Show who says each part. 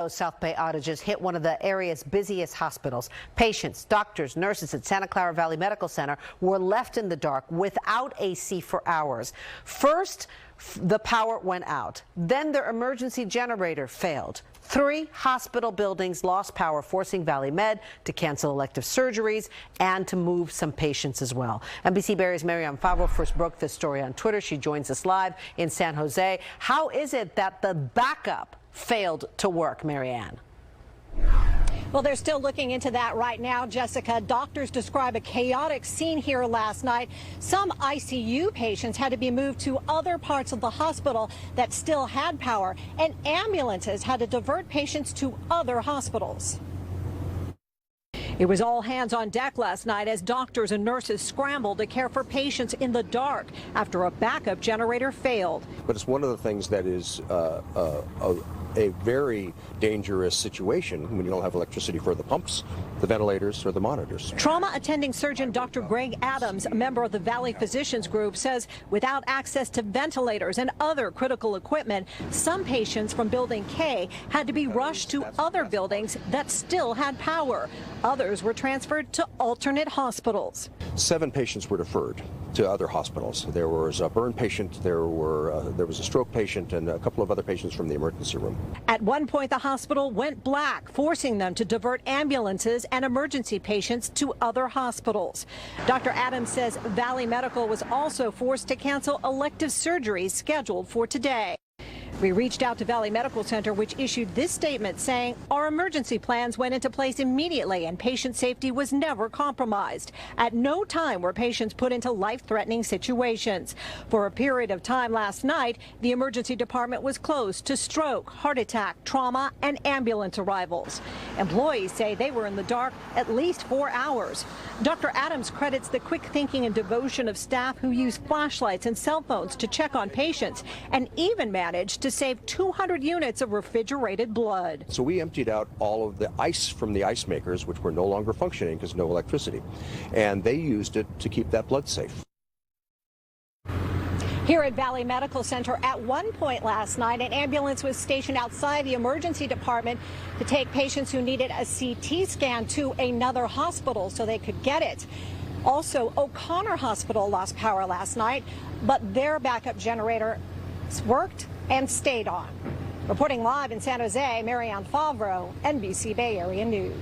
Speaker 1: Those South Bay outages hit one of the area's busiest hospitals. Patients, doctors, nurses at Santa Clara Valley Medical Center were left in the dark without AC for hours. First, the power went out. Then their emergency generator failed. 3 hospital buildings lost power, forcing Valley Med to cancel elective surgeries and to move some patients as well. NBC Bay Area's Marianne Favro first broke this story on Twitter. She joins us live in San Jose. How is it that the backup failed to work, Marianne?
Speaker 2: Well, they're still looking into that right now, Jessica. Doctors describe a chaotic scene here last night. Some ICU patients had to be moved to other parts of the hospital that still had power, and ambulances had to divert patients to other hospitals. It was all hands on deck last night as doctors and nurses scrambled to care for patients in the dark after a backup generator failed.
Speaker 3: But it's one of the things that is a very dangerous situation when you don't have electricity for the pumps, the ventilators, or the monitors.
Speaker 2: Trauma attending surgeon Dr. Greg Adams, a member of the Valley Physicians Group, says without access to ventilators and other critical equipment, some patients from Building K had to be rushed to other buildings that still had power. Others were transferred to alternate hospitals.
Speaker 3: 7 patients were deferred to other hospitals. There was a burn patient, there was a stroke patient, and a couple of other patients from the emergency room.
Speaker 2: At one point, the hospital went black, forcing them to divert ambulances and emergency patients to other hospitals. Dr. Adams says Valley Medical was also forced to cancel elective surgeries scheduled for today. We reached out to Valley Medical Center, which issued this statement saying our emergency plans went into place immediately and patient safety was never compromised. At no time were patients put into life-threatening situations. For a period of time last night, the emergency department was closed to stroke, heart attack, trauma, and ambulance arrivals. Employees say they were in the dark at least 4 hours. Dr. Adams credits the quick thinking and devotion of staff who used flashlights and cell phones to check on patients and even managed to save 200 units of refrigerated blood.
Speaker 3: So we emptied out all of the ice from the ice makers, which were no longer functioning because no electricity, and they used it to keep that blood safe.
Speaker 2: Here at Valley Medical Center, at one point last night, an ambulance was stationed outside the emergency department to take patients who needed a CT scan to another hospital so they could get it. Also, O'Connor Hospital lost power last night, but their backup generator worked and stayed on. Reporting live in San Jose, Marianne Favro, NBC Bay Area News.